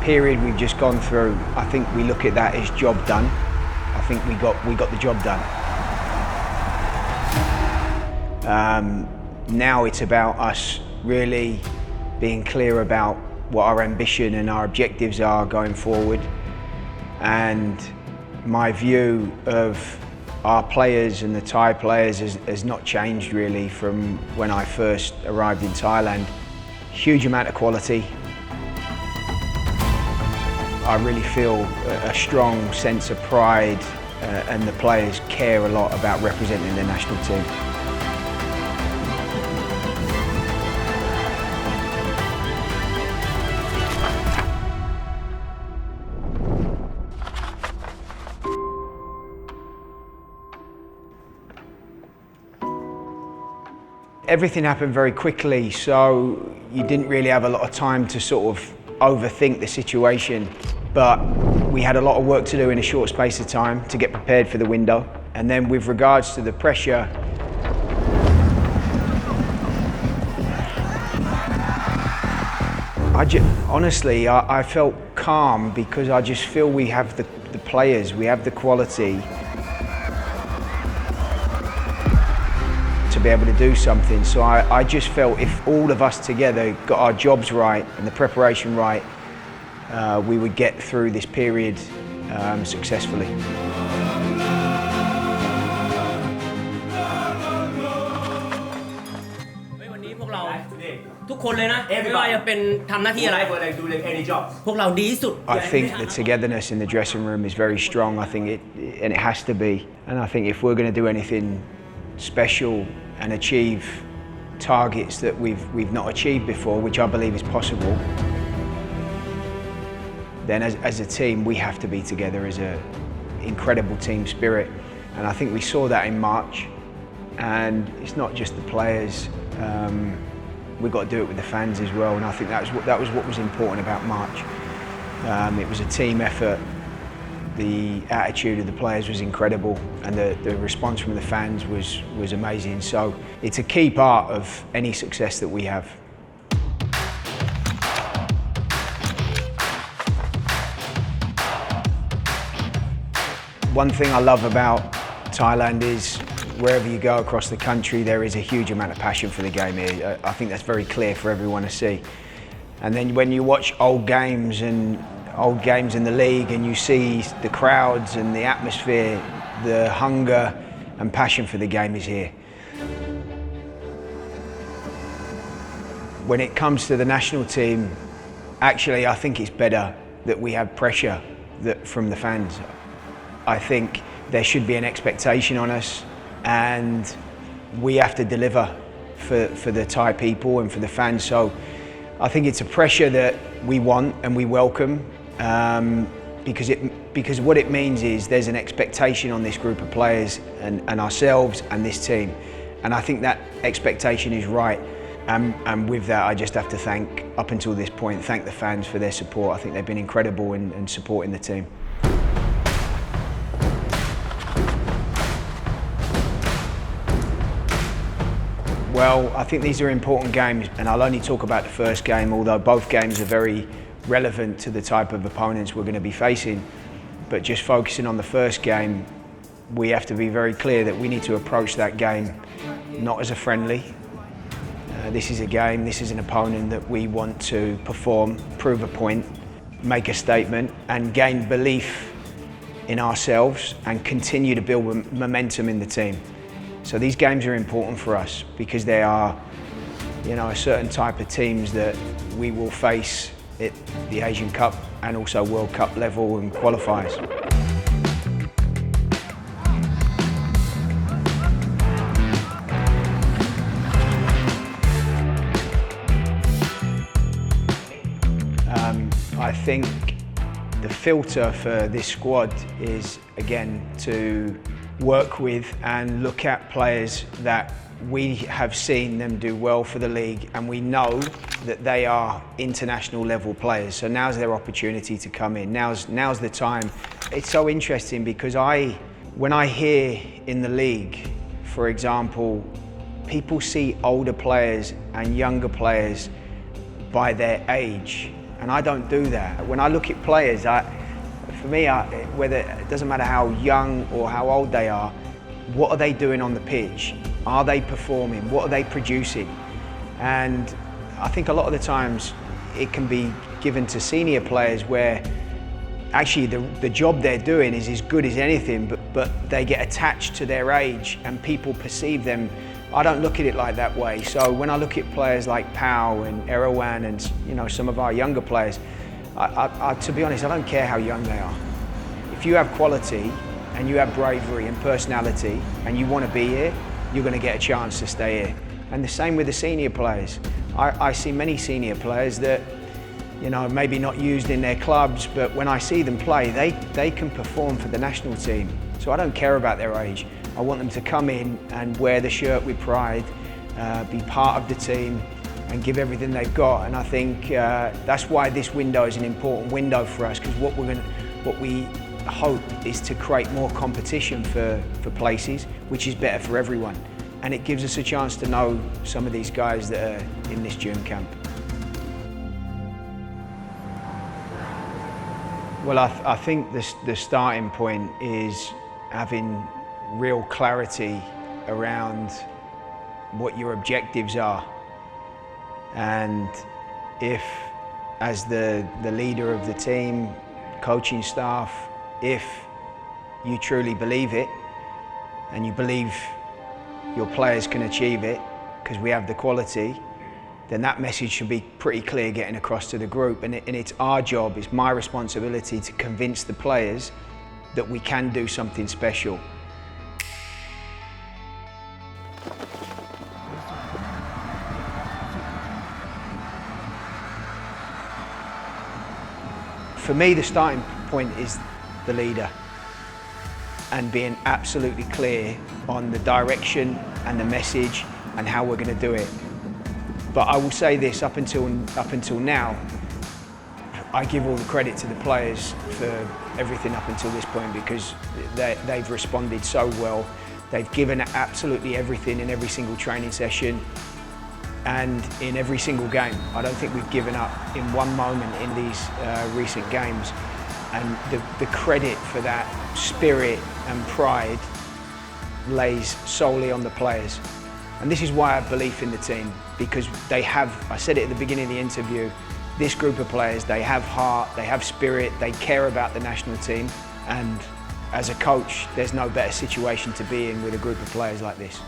period we've just gone through, I think we look at that as job done. I think we got the job done. Now it's about us really being clear about what our ambition and our objectives are going forward. And my view of our players and the Thai players has not changed really from when I first arrived in Thailand. Huge amount of quality. I really feel a strong sense of pride and the players care a lot about representing the national team. Everything happened very quickly, so you didn't really have a lot of time to sort of overthink the situation. But we had a lot of work to do in a short space of time to get prepared for the window. And then with regards to the pressure, honestly, I felt calm because I just feel we have the players, we have the quality to be able to do something. So I just felt if all of us together got our jobs right and the preparation right, we would get through this period successfully. วันนี้พวกเราทุกคนเลยนะไม่ว่าจะเป็นทำหน้าที่อะไรพวกเราดีที่สุด I think the togetherness in the dressing room is very strong. I think and it has to be. And I think if we're going to do anything special and achieve targets that we've not achieved before, which I believe is possible, then as a team we have to be together as an incredible team spirit. And I think we saw that in March. And it's not just the players, we've got to do it with the fans as well. And I think that was what was important about March. It was a team effort. The attitude of the players was incredible, and the response from the fans was amazing. So it's a key part of any success that we have. One thing I love about Thailand is wherever you go across the country, there is a huge amount of passion for the game here. I think that's very clear for everyone to see. And then when you watch old games in the league and you see the crowds and the atmosphere, the hunger and passion for the game is here. When it comes to the national team, actually I think it's better that we have pressure from the fans. I think there should be an expectation on us and we have to deliver for the Thai people and for the fans. So I think it's a pressure that we want and we welcome. Because what it means is there's an expectation on this group of players and ourselves and this team, and I think that expectation is right. And with that, I just have to up until this point, thank the fans for their support. I think they've been incredible in supporting the team. Well, I think these are important games, and I'll only talk about the first game, although both games are very relevant to the type of opponents we're going to be facing. But just focusing on the first game, we have to be very clear that we need to approach that game not as a friendly. This is a game, this is an opponent that we want to perform, prove a point, make a statement and gain belief in ourselves and continue to build momentum in the team. So these games are important for us because they are, a certain type of teams that we will face at the Asian Cup and also World Cup level and qualifiers. I think the filter for this squad is again to work with and look at players that we have seen them do well for the league and we know that they are international level players. So now's their opportunity to come in. Now's the time. It's so interesting because when I hear in the league, for example, people see older players and younger players by their age and I don't do that. When I look at players, for me, whether it doesn't matter how young or how old they are, what are they doing on the pitch? Are they performing? What are they producing? And I think a lot of the times it can be given to senior players where actually the job they're doing is as good as anything, but they get attached to their age and people perceive them. I don't look at it like that way. So when I look at players like Pau and Erdogan and some of our younger players, to be honest, I don't care how young they are. If you have quality and you have bravery and personality and you want to be here, you're going to get a chance to stay here. And the same with the senior players. I see many senior players that maybe not used in their clubs, but when I see them play, they can perform for the national team. So I don't care about their age. I want them to come in and wear the shirt with pride, be part of the team and give everything they've got. And I think that's why this window is an important window for us, because what we hope is to create more competition for places, which is better for everyone. And it gives us a chance to know some of these guys that are in this June camp. Well, I think the starting point is having real clarity around what your objectives are. And if, as the leader of the team, coaching staff, if you truly believe it and you believe your players can achieve it because we have the quality, then that message should be pretty clear getting across to the group. And it's our job, it's my responsibility to convince the players that we can do something special. For me, the starting point is the leader and being absolutely clear on the direction and the message and how we're going to do it. But I will say this, up until now, I give all the credit to the players for everything up until this point, because they've responded so well. They've given absolutely everything in every single training session and in every single game. I don't think we've given up in one moment in these recent games. And the credit for that spirit and pride lays solely on the players. And this is why I have belief in the team, because they have, I said it at the beginning of the interview, this group of players, they have heart, they have spirit, they care about the national team. And as a coach, there's no better situation to be in with a group of players like this.